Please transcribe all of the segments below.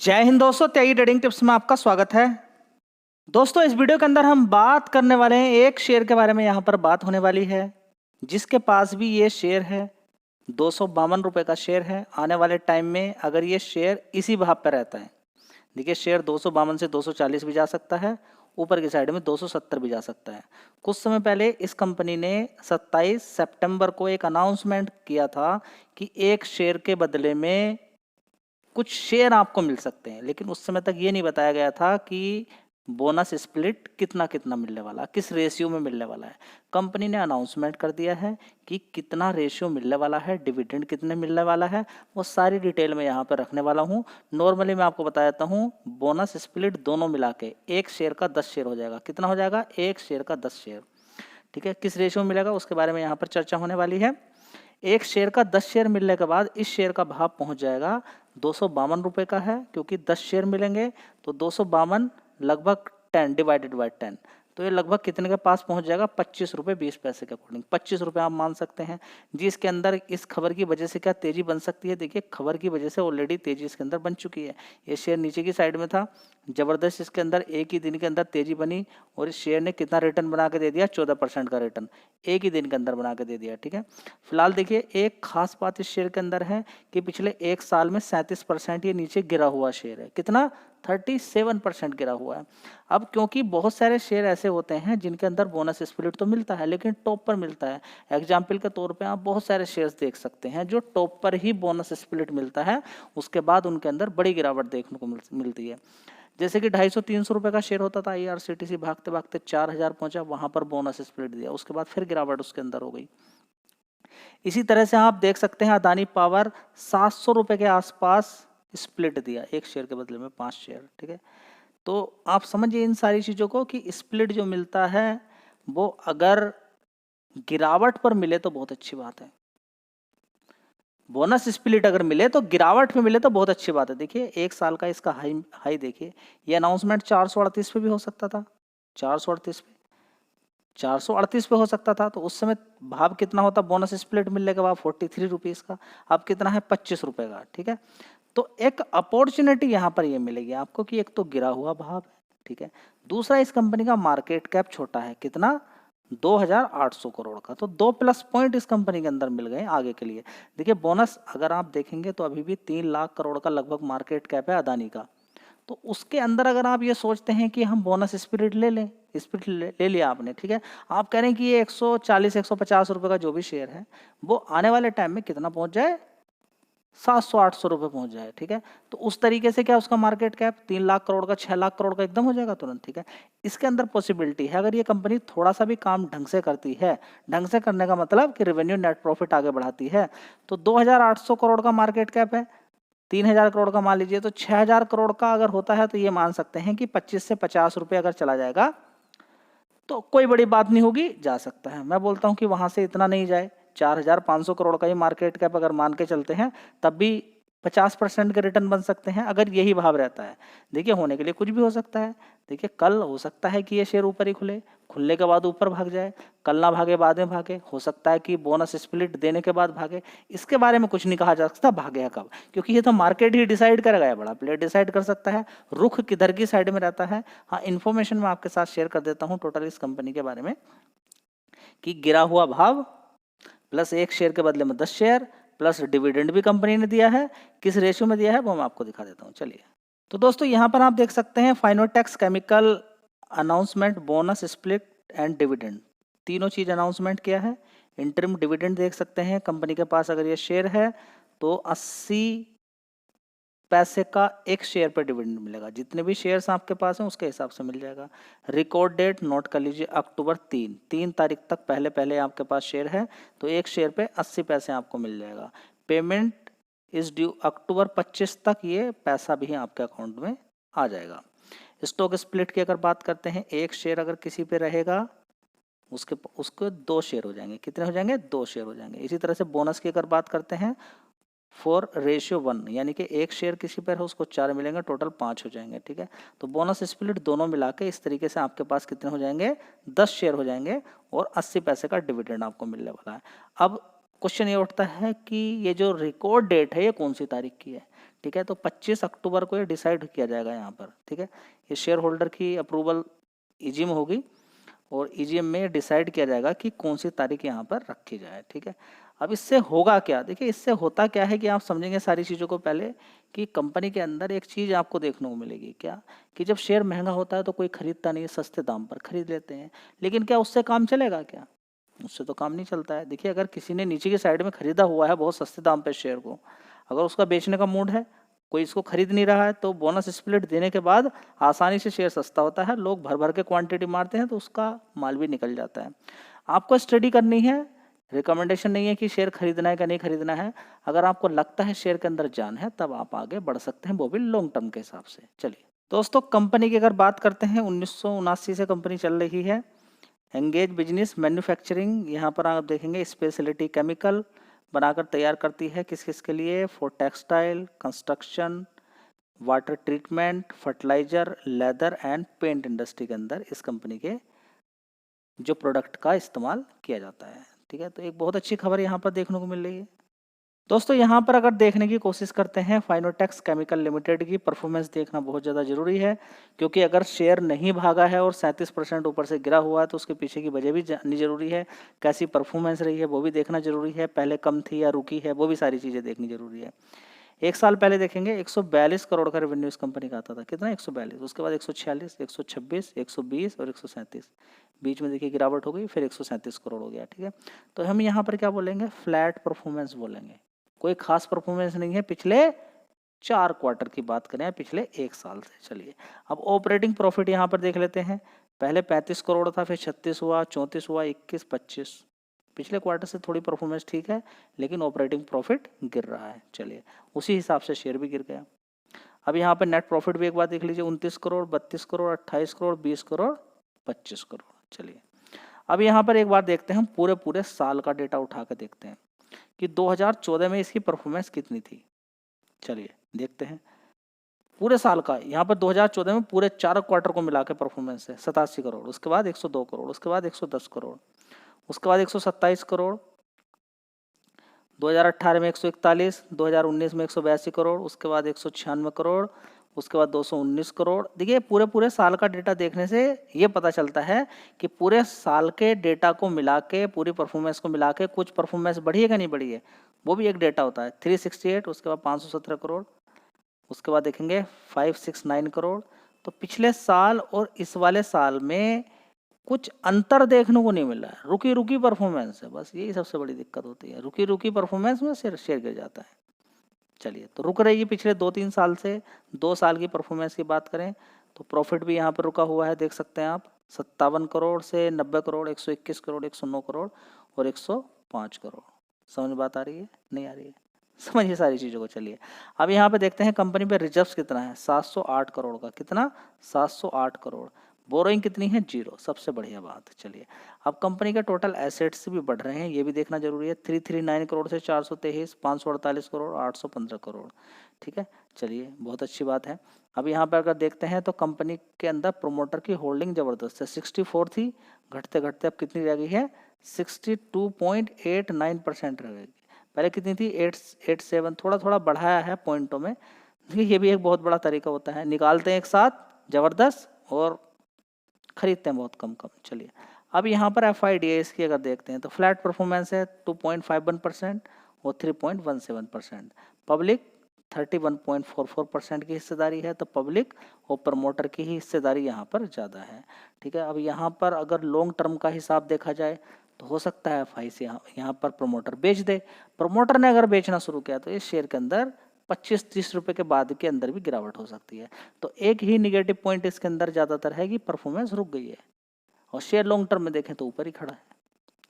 जय हिंद दोस्तों, त्यागी trading tips में आपका स्वागत है। दोस्तों, इस वीडियो के अंदर हम बात करने वाले हैं एक शेयर के बारे में। यहाँ पर बात होने वाली है जिसके पास भी ये शेयर है, 252 रुपये का शेयर है। आने वाले टाइम में अगर ये शेयर इसी भाव पर रहता है, देखिए शेयर 252 से 240 भी जा सकता है, ऊपर की साइड में 270 भी जा सकता है। कुछ समय पहले इस कंपनी ने 27 सितंबर को एक अनाउंसमेंट किया था कि एक शेयर के बदले में कुछ शेयर आपको मिल सकते हैं, लेकिन उस समय तक ये नहीं बताया गया था कि बोनस स्प्लिट कितना कितना मिलने वाला, किस रेशियो में मिलने वाला है। कंपनी ने अनाउंसमेंट कर दिया है कि कितना रेशियो मिलने वाला है, डिविडेंड कितने मिलने वाला है, वो सारी डिटेल में यहाँ पर रखने वाला हूँ। नॉर्मली मैं आपको बता देता हूँ, बोनस स्प्लिट दोनों मिला के एक शेयर का 10 शेयर हो जाएगा। कितना हो जाएगा? एक शेयर का 10 शेयर। ठीक है, किस रेशियो में मिलेगा उसके बारे में यहाँ पर चर्चा होने वाली है। एक शेयर का 10 शेयर मिलने के बाद इस शेयर का भाव पहुंच जाएगा 252 रुपये का है, क्योंकि 10 शेयर मिलेंगे तो 252 लगभग 10 डिवाइडेड बाय 10, तो ये लगभग कितने के पास पहुंच जाएगा? 25 रुपये 20 पैसे के अकॉर्डिंग। 25 रुपये आप मान सकते हैं जी। इसके अंदर इस खबर की वजह से क्या तेजी बन सकती है? देखिए, खबर की वजह से ऑलरेडी तेजी इसके अंदर बन चुकी है। ये शेयर नीचे की साइड में था, जबरदस्त इसके अंदर एक ही दिन के अंदर तेजी बनी और इस शेयर ने कितना रिटर्न बना के दे दिया? 14% का रिटर्न एक ही दिन के अंदर बना के दे दिया। ठीक है, फिलहाल देखिए एक खास बात इस शेयर के अंदर है कि पिछले एक साल में 37% ये नीचे गिरा हुआ शेयर है। कितना? 37% गिरा हुआ है। अब क्योंकि बहुत सारे शेयर ऐसे होते हैं जिनके अंदर बोनस स्प्लिट तो मिलता है, लेकिन टॉप पर मिलता है। एग्जाम्पल के तौर पे आप बहुत सारे शेयर्स देख सकते हैं जो टॉप पर ही बोनस स्प्लिट मिलता है, उसके बाद उनके अंदर बड़ी गिरावट देखने को मिलती है। जैसे कि 250-300 रुपये का शेयर होता था, IRCTC भागते भागते 4000 पहुंचा, वहां पर बोनस स्प्लिट दिया, उसके बाद फिर गिरावट उसके अंदर हो गई। इसी तरह से आप देख सकते हैं अदानी पावर 700 रुपये के आसपास स्प्लिट दिया, एक शेयर के बदले में 5 शेयर। ठीक है, तो आप समझिए इन सारी चीज़ों को कि स्प्लिट जो मिलता है वो अगर गिरावट पर मिले तो बहुत अच्छी बात है। बोनस स्प्लिट अगर मिले तो गिरावट में मिले तो बहुत अच्छी बात है। देखिए एक साल का इसका हाई देखिए, ये अनाउंसमेंट 438 पे भी हो सकता था, 438 पे हो सकता था, तो उस समय भाव कितना होता? बोनस स्प्लिट मिलने के बाद 43 रुपीज़ का, अब कितना है? 25 रुपये का। ठीक है, तो एक अपॉर्चुनिटी यहाँ पर ये मिलेगी आपको कि एक तो गिरा हुआ भाव है, ठीक है, दूसरा इस कंपनी का मार्केट कैप छोटा है, कितना? 2800 करोड़ का, तो 2 प्लस पॉइंट इस कंपनी के अंदर मिल गए आगे के लिए। देखिए बोनस अगर आप देखेंगे तो अभी भी 3 लाख करोड़ का लगभग मार्केट कैप है अदानी का, तो उसके अंदर अगर आप ये सोचते हैं कि हम बोनस स्पिरिट ले लें, स्पिरिट ले लिया आपने, ठीक है, आप कह रहे हैं कि ये 140-150 रुपये का जो भी शेयर है वो आने वाले टाइम में कितना पहुंच जाए? 700-800 रुपये पहुंच जाए। ठीक है, तो उस तरीके से क्या उसका मार्केट कैप 3 लाख करोड़ का 6 लाख करोड़ का एकदम हो जाएगा तुरंत। ठीक है, इसके अंदर पॉसिबिलिटी है अगर ये कंपनी थोड़ा सा भी काम ढंग से करती है, ढंग से करने का मतलब कि रेवेन्यू नेट प्रॉफिट आगे बढ़ाती है, तो 2800 करोड़ का मार्केट कैप है, 3000 करोड़ का मान लीजिए, तो 6000 करोड़ का अगर होता है तो ये मान सकते हैं कि 25 से 50 रुपये अगर चला जाएगा तो कोई बड़ी बात नहीं होगी, जा सकता है। मैं बोलता हूं कि वहां से इतना नहीं जाए, 4500 करोड़ का ही मार्केट कैप अगर मान के चलते हैं तब भी 50% के रिटर्न बन सकते हैं अगर यही भाव रहता है। देखिए होने के लिए कुछ भी हो सकता है। देखिए कल हो सकता है कि ये शेयर ऊपर ही खुलने के बाद ऊपर भाग जाए, कल ना भागे बाद में भागे, हो सकता है कि बोनस स्प्लिट देने के बाद भागे, इसके बारे में कुछ नहीं कहा जा सकता भागेगा कब, क्योंकि ये तो मार्केट ही डिसाइड करेगा, या बड़ा प्लेयर डिसाइड कर सकता है रुख किधर की साइड में रहता है। हाँ, इन्फॉर्मेशन मैं आपके साथ शेयर कर देता हूँ टोटल इस कंपनी के बारे में कि गिरा हुआ भाव प्लस एक शेयर के बदले में 10 शेयर प्लस डिविडेंड भी कंपनी ने दिया है। किस रेशियो में दिया है वो मैं आपको दिखा देता हूँ। चलिए, तो दोस्तों यहाँ पर आप देख सकते हैं Fineotex chemical announcement, bonus split and dividend, तीनों चीज अनाउंसमेंट किया है। इंटरिम डिविडेंड देख सकते हैं, कंपनी के पास अगर ये शेयर है तो 80 पैसे का एक शेयर पर डिविडेंड मिलेगा, जितने भी शेयर्स आपके पास हैं उसके हिसाब से मिल जाएगा। रिकॉर्ड डेट नोट कर लीजिए, अक्टूबर 3 तारीख तक पहले पहले आपके पास शेयर है तो एक शेयर पे 80 पैसे आपको मिल जाएगा। पेमेंट इज ड्यू अक्टूबर 25 तक, ये पैसा भी आपके अकाउंट में आ जाएगा। स्टॉक स्प्लिट की अगर बात करते हैं, एक शेयर अगर किसी पे रहेगा उसके 2 शेयर हो जाएंगे। कितने हो जाएंगे? 2 शेयर हो जाएंगे। इसी तरह से बोनस की अगर बात करते हैं 4:1, यानी कि एक शेयर किसी पर है उसको 4 मिलेंगे, टोटल 5 हो जाएंगे। ठीक है, तो बोनस स्प्लिट दोनों मिला के इस तरीके से आपके पास कितने हो जाएंगे? 10 शेयर हो जाएंगे और 80 पैसे का डिविडेंड आपको मिलने वाला है। अब क्वेश्चन ये उठता है कि ये जो रिकॉर्ड डेट है ये कौन सी तारीख की है? ठीक है। तो 25 अक्टूबर को ये डिसाइड किया जाएगा यहाँ पर, ठीक है। ये शेयर होल्डर की अप्रूवल ईजीएम होगी और ईजीएम में डिसाइड किया जाएगा कि कौन सी तारीख यहाँ पर रखी जाए, ठीक है। अब इससे होगा क्या, देखिए इससे होता क्या है कि आप समझेंगे सारी चीज़ों को पहले, कि कंपनी के अंदर एक चीज़ आपको देखने को मिलेगी क्या, कि जब शेयर महंगा होता है तो कोई खरीदता नहीं है, सस्ते दाम पर खरीद लेते हैं। लेकिन क्या उससे काम चलेगा क्या, उससे तो काम नहीं चलता है। देखिए अगर किसी ने नीचे की साइड में खरीदा हुआ है बहुत सस्ते दाम पे शेयर को, अगर उसका बेचने का मूड है, कोई इसको खरीद नहीं रहा है, तो बोनस स्प्लिट देने के बाद आसानी से शेयर सस्ता होता है, लोग भर भर के क्वांटिटी मारते हैं तो उसका माल भी निकल जाता है। आपको स्टडी करनी है, रिकमेंडेशन नहीं है कि शेयर खरीदना है कि नहीं खरीदना है। अगर आपको लगता है शेयर के अंदर जान है तब आप आगे बढ़ सकते हैं, वो भी लॉन्ग टर्म के हिसाब से। चलिए दोस्तों, कंपनी की अगर बात करते हैं 1979 से कंपनी चल रही है। एंगेज बिजनेस मैन्युफैक्चरिंग, यहाँ पर आप देखेंगे स्पेशलिटी केमिकल बनाकर तैयार करती है, किस किस के लिए, for textile, construction, water treatment, fertiliser, leather and paint industry के अंदर इस कंपनी के जो प्रोडक्ट का इस्तेमाल किया जाता है, ठीक है। तो एक बहुत अच्छी खबर यहाँ पर देखने को मिल रही है दोस्तों। यहाँ पर अगर देखने की कोशिश करते हैं फाइनोटेक्स केमिकल लिमिटेड की परफॉर्मेंस देखना बहुत ज़्यादा जरूरी है, क्योंकि अगर शेयर नहीं भागा है और 37% ऊपर से गिरा हुआ है तो उसके पीछे की वजह भी जाननी जरूरी है, कैसी परफॉर्मेंस रही है वो भी देखना जरूरी है, पहले कम थी या रुकी है वो भी सारी चीज़ें देखनी जरूरी है। एक साल पहले देखेंगे 142 करोड़ का रेवेन्यू इस कंपनी का आता था, कितना 142, उसके बाद 146, 126, 120 और 137, बीच में देखिए गिरावट हो गई, फिर 137 करोड़ हो गया, ठीक है। तो हम यहाँ पर क्या बोलेंगे, फ्लैट परफॉर्मेंस बोलेंगे, कोई खास परफॉर्मेंस नहीं है पिछले 4 क्वार्टर की बात करें, पिछले 1 साल से। चलिए अब ऑपरेटिंग प्रॉफिट यहाँ पर देख लेते हैं, पहले 35 करोड़ था, फिर 36 हुआ, 34 हुआ, 21, 25, पिछले क्वार्टर से थोड़ी परफॉर्मेंस ठीक है, लेकिन ऑपरेटिंग प्रॉफिट गिर रहा है। चलिए उसी हिसाब से शेयर भी गिर गया। अब यहाँ पर नेट प्रॉफिट भी एक बार देख लीजिए, 29 करोड़, 32 करोड़, 28 करोड़, 20 करोड़, 25 करोड़। चलिए अब यहाँ पर एक बार देखते हैं, हम पूरे साल का डेटा उठा कर देखते हैं कि 2014 में इसकी परफॉर्मेंस कितनी थी। चलिए देखते हैं पूरे साल का, यहाँ पर 2014 में पूरे 4 क्वार्टर को मिला के परफॉर्मेंस है 87 करोड़, उसके बाद 102 करोड़, उसके बाद 110 करोड़, उसके बाद 127 करोड़, 2018 में 141, 2019 में 182 करोड़, उसके बाद 196 करोड़, उसके बाद 219 करोड़। देखिए पूरे साल का डेटा देखने से ये पता चलता है कि पूरे साल के डेटा को मिला के, पूरी परफॉर्मेंस को मिला के कुछ परफॉर्मेंस बढ़ी है कि नहीं बढ़ी है, वो भी एक डेटा होता है। 368, उसके बाद 517 करोड़, उसके बाद देखेंगे 569 करोड़। तो पिछले साल और इस वाले साल में कुछ अंतर देखने को नहीं मिल रहा है, रुकी रुकी परफॉर्मेंस है, बस यही सबसे बड़ी दिक्कत होती है, रुकी रुकी परफॉर्मेंस में शेयर गिर जाता है। चलिए तो रुक रही है पिछले 2-3 साल से। 2 साल की परफॉर्मेंस की बात करें तो प्रॉफिट भी यहाँ पर रुका हुआ है, देख सकते हैं आप, 57 करोड़ से 90 करोड़, 121 करोड़, 109 करोड़ और 105 करोड़। समझ बात आ रही है, नहीं आ रही है, समझिए सारी चीज़ों को। चलिए अब यहाँ पे देखते हैं कंपनी पे रिजर्व्स कितना है, 708 करोड़ का, कितना, 708 करोड़। बोरोइंग कितनी है, 0, सबसे बढ़िया बात। चलिए अब कंपनी के टोटल एसेट्स भी बढ़ रहे हैं, ये भी देखना जरूरी है, 339 करोड़ से 423, 548 करोड़, 815 करोड़, ठीक है। चलिए बहुत अच्छी बात है। अब यहाँ पर अगर देखते हैं तो कंपनी के अंदर प्रोमोटर की होल्डिंग जबरदस्त है, 64 थी, घटते घटते अब कितनी रह गई है, 62.89% रह गई। पहले कितनी थी, 887, थोड़ा थोड़ा बढ़ाया है पॉइंटों में। ये भी एक बहुत बड़ा तरीका होता है, निकालते हैं एक साथ जबरदस्त और खरीदते हैं बहुत कम कम। चलिए अब यहाँ पर FIDS की अगर देखते हैं तो फ्लैट परफॉर्मेंस है 2.51% और 3.17%। पब्लिक 31.44% की हिस्सेदारी है, तो पब्लिक और प्रमोटर की ही हिस्सेदारी यहाँ पर ज़्यादा है, ठीक है। अब यहाँ पर अगर लॉन्ग टर्म का हिसाब देखा जाए तो हो सकता है FI से यहाँ पर प्रमोटर बेच दे। प्रमोटर ने अगर बेचना शुरू किया तो इस शेयर के अंदर 25-30 रुपए के बाद के अंदर भी गिरावट हो सकती है। तो एक ही निगेटिव पॉइंट इसके अंदर ज़्यादातर है कि परफॉर्मेंस रुक गई है, और शेयर लॉन्ग टर्म में देखें तो ऊपर ही खड़ा है।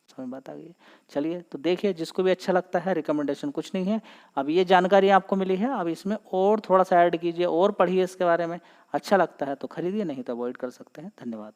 समझ बात आ गई। चलिए तो देखिए, जिसको भी अच्छा लगता है, रिकमेंडेशन कुछ नहीं है। अब ये जानकारी आपको मिली है, अब इसमें और थोड़ा सा ऐड कीजिए और पढ़िए इसके बारे में, अच्छा लगता है तो खरीदिए, नहीं तो अवॉइड कर सकते हैं। धन्यवाद।